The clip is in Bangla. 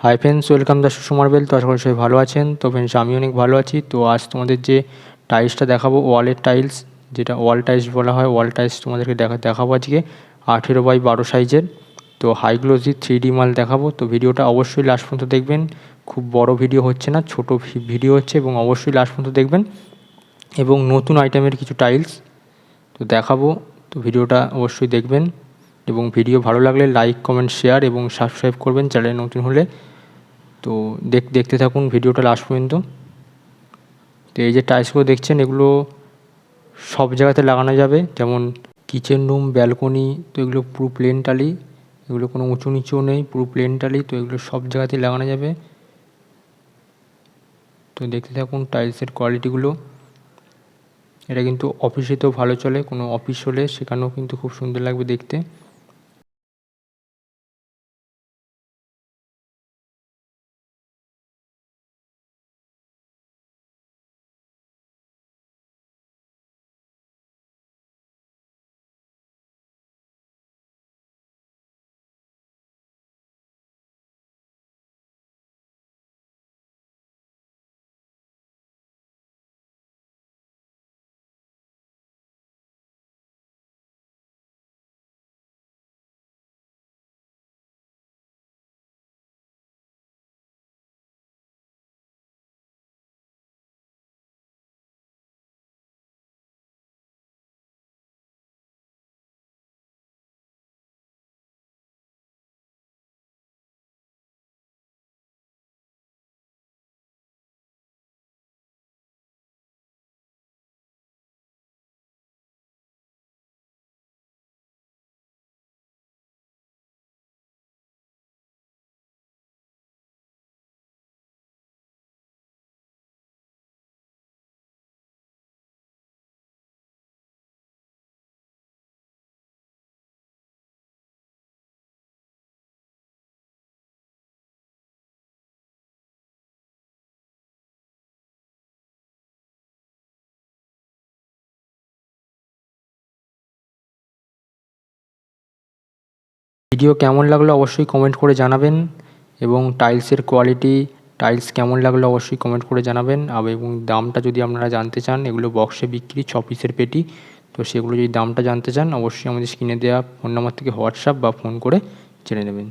হাই ফ্রেন্ডস, ওয়েলকাম দ্য সুমারবেল। তো আশা করি সবাই ভালো আছেন। তো ফ্রেন্ডস, আমি অনেক ভালো আছি। তো আজ তোমাদের যে টাইলসটা দেখাবো, ওয়ালের টাইলস, যেটা ওয়াল টাইলস বলা হয়, ওয়াল টাইলস তোমাদেরকে দেখাবো আজকে 18x12 সাইজের। তো হাই গ্লোসি 3D মাল দেখাবো। তো ভিডিওটা অবশ্যই লাস্ট পর্যন্ত দেখবেন। খুব বড় ভিডিও হচ্ছে না, ছোট ভিডিও হচ্ছে, এবং অবশ্যই লাস্ট পর্যন্ত দেখবেন। এবং নতুন আইটেমের কিছু টাইলস তো দেখাবো। তো ভিডিওটা অবশ্যই দেখবেন, এবং ভিডিও ভালো লাগলে লাইক, কমেন্ট, শেয়ার এবং সাবস্ক্রাইব করবেন চ্যানেলে নতুন হলে। তো দেখতে থাকুন ভিডিওটা লাস্ট পর্যন্ত। তো এই যে টাইলসগুলো দেখছেন, এগুলো সব জায়গাতে লাগানো যাবে, যেমন কিচেন রুম, ব্যালকনি। তো এগুলো পুরো প্লেন টালি, এগুলো কোনো উঁচু নিচুও নেই, পুরো প্লেন টালি। তো এগুলো সব জায়গাতেই লাগানো যাবে। তো দেখতে থাকুন টাইলসের কোয়ালিটিগুলো। এটা কিন্তু অফিসেতেও ভালো চলে, কোনো অফিস হলে সেখানেও কিন্তু খুব সুন্দর লাগবে দেখতে। ভিডিও কেমন লাগলো অবশ্যই কমেন্ট করে জানাবেন, এবং টাইলসের কোয়ালিটি, টাইলস কেমন লাগলো অবশ্যই কমেন্ট করে জানাবেন। এবং দামটা যদি আপনারা জানতে চান, এগুলো বক্সে বিক্রি 6 পিসের পেটি। তো সেগুলো যদি দামটা জানতে চান, অবশ্যই আমাদের স্ক্রিনে দেওয়া ফোন নাম্বার থেকে হোয়াটসঅ্যাপ বা ফোন করে জেনে নেবেন।